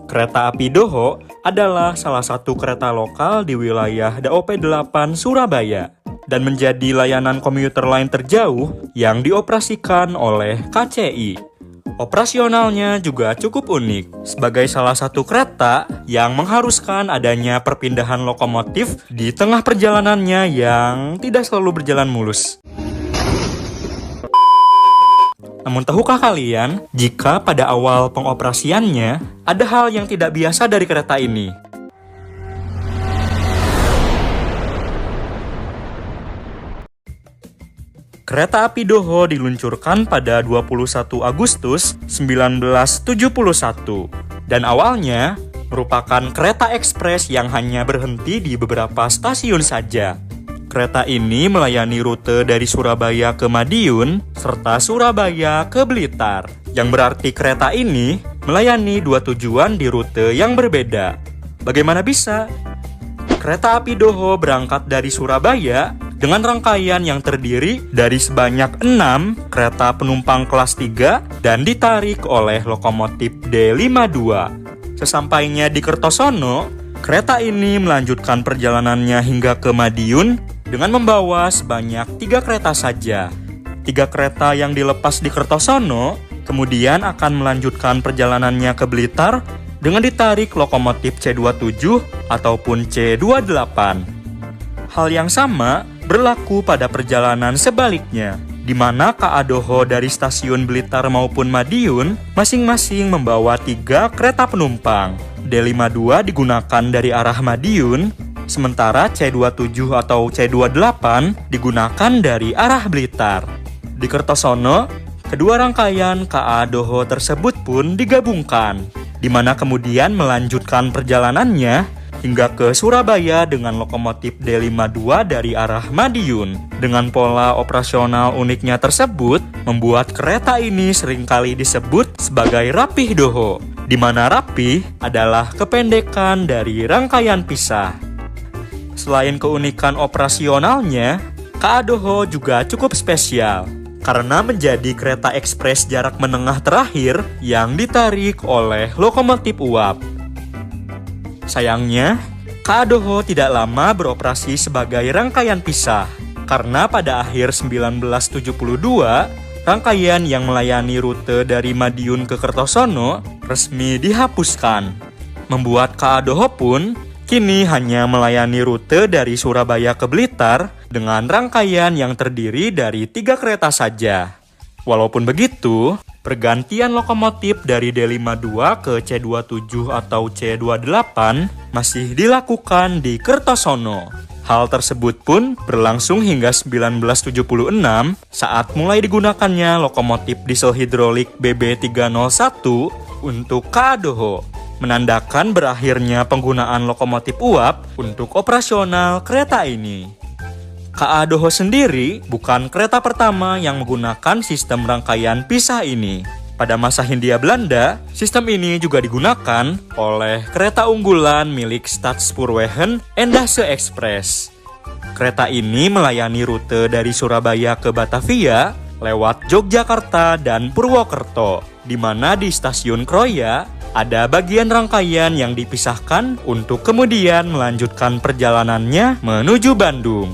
Kereta api Doho adalah salah satu kereta lokal di wilayah DOP 8 Surabaya dan menjadi layanan komuter lain terjauh yang dioperasikan oleh KCI. Operasionalnya juga cukup unik sebagai salah satu kereta yang mengharuskan adanya perpindahan lokomotif di tengah perjalanannya yang tidak selalu berjalan mulus. Namun tahukah kalian, jika pada awal pengoperasiannya, ada hal yang tidak biasa dari kereta ini? Kereta api Doho diluncurkan pada 21 Agustus 1971, dan awalnya merupakan kereta ekspres yang hanya berhenti di beberapa stasiun saja. Kereta ini melayani rute dari Surabaya ke Madiun, serta Surabaya ke Blitar, yang berarti kereta ini melayani dua tujuan di rute yang berbeda. Bagaimana bisa? Kereta api Doho berangkat dari Surabaya dengan rangkaian yang terdiri dari sebanyak 6 kereta penumpang kelas 3 dan ditarik oleh lokomotif D52. Sesampainya di Kertosono, kereta ini melanjutkan perjalanannya hingga ke Madiun dengan membawa sebanyak 3 kereta saja. 3 kereta yang dilepas di Kertosono kemudian akan melanjutkan perjalanannya ke Blitar dengan ditarik lokomotif C27 ataupun C28. Hal yang sama berlaku pada perjalanan sebaliknya, di mana KA Doho dari stasiun Blitar maupun Madiun masing-masing membawa 3 kereta penumpang. D52 digunakan dari arah Madiun, sementara C27 atau C28 digunakan dari arah Blitar. Di Kertosono, kedua rangkaian KA Doho tersebut pun digabungkan, di mana kemudian melanjutkan perjalanannya hingga ke Surabaya dengan lokomotif D52 dari arah Madiun. Dengan pola operasional uniknya tersebut, membuat kereta ini seringkali disebut sebagai Rapih Doho, di mana rapih adalah kependekan dari rangkaian pisah. Selain keunikan operasionalnya, KA Doho juga cukup spesial karena menjadi kereta ekspres jarak menengah terakhir yang ditarik oleh lokomotif uap. Sayangnya, KA Doho tidak lama beroperasi sebagai rangkaian pisah karena pada akhir 1972, rangkaian yang melayani rute dari Madiun ke Kertosono resmi dihapuskan, membuat KA Doho pun kini hanya melayani rute dari Surabaya ke Blitar dengan rangkaian yang terdiri dari 3 kereta saja. Walaupun begitu, pergantian lokomotif dari D52 ke C27 atau C28 masih dilakukan di Kertosono. Hal tersebut pun berlangsung hingga 1976 saat mulai digunakannya lokomotif diesel hidrolik BB301 untuk KA Doho, menandakan berakhirnya penggunaan lokomotif uap untuk operasional kereta ini. KA Doho sendiri bukan kereta pertama yang menggunakan sistem rangkaian pisah ini. Pada masa Hindia Belanda, sistem ini juga digunakan oleh kereta unggulan milik Staatspoorwegen Endase Express. Kereta ini melayani rute dari Surabaya ke Batavia lewat Yogyakarta dan Purwokerto, di mana di stasiun Kroya ada bagian rangkaian yang dipisahkan untuk kemudian melanjutkan perjalanannya menuju Bandung.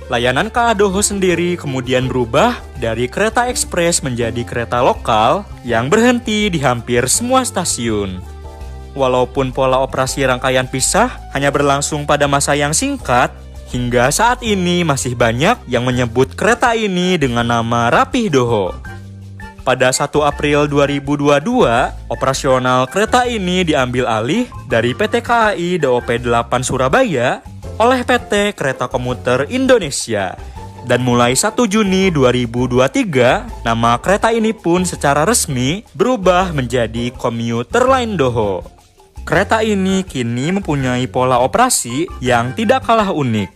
Layanan KA Doho sendiri kemudian berubah dari kereta ekspres menjadi kereta lokal yang berhenti di hampir semua stasiun. Walaupun pola operasi rangkaian pisah hanya berlangsung pada masa yang singkat, hingga saat ini masih banyak yang menyebut kereta ini dengan nama Rapih Doho. Pada 1 April 2022, operasional kereta ini diambil alih dari PT KAI DOP 8 Surabaya oleh PT Kereta Komuter Indonesia. Dan mulai 1 Juni 2023, nama kereta ini pun secara resmi berubah menjadi Komuter Line Doho. Kereta ini kini mempunyai pola operasi yang tidak kalah unik.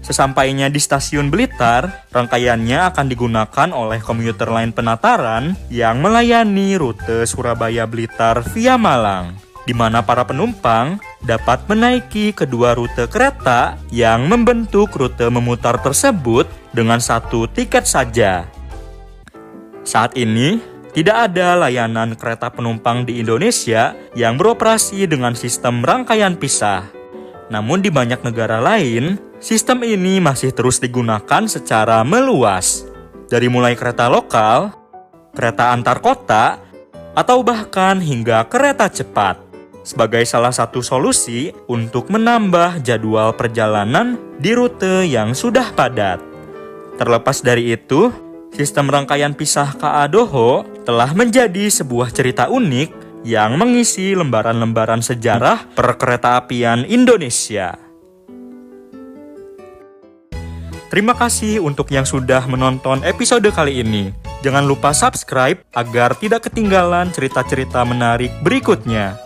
Sesampainya di stasiun Blitar, rangkaiannya akan digunakan oleh Komuter Line Penataran yang melayani rute Surabaya-Blitar via Malang, di mana para penumpang dapat menaiki kedua rute kereta yang membentuk rute memutar tersebut dengan 1 tiket saja. Saat ini, Tidak ada layanan kereta penumpang di Indonesia yang beroperasi dengan sistem rangkaian pisah. Namun di banyak negara lain, sistem ini masih terus digunakan secara meluas. Dari mulai kereta lokal, kereta antar kota, atau bahkan hingga kereta cepat. Sebagai salah satu solusi untuk menambah jadwal perjalanan di rute yang sudah padat. Terlepas dari itu, sistem rangkaian pisah KA Doho telah menjadi sebuah cerita unik yang mengisi lembaran-lembaran sejarah perkeretaapian Indonesia. Terima kasih untuk yang sudah menonton episode kali ini. Jangan lupa subscribe agar tidak ketinggalan cerita-cerita menarik berikutnya.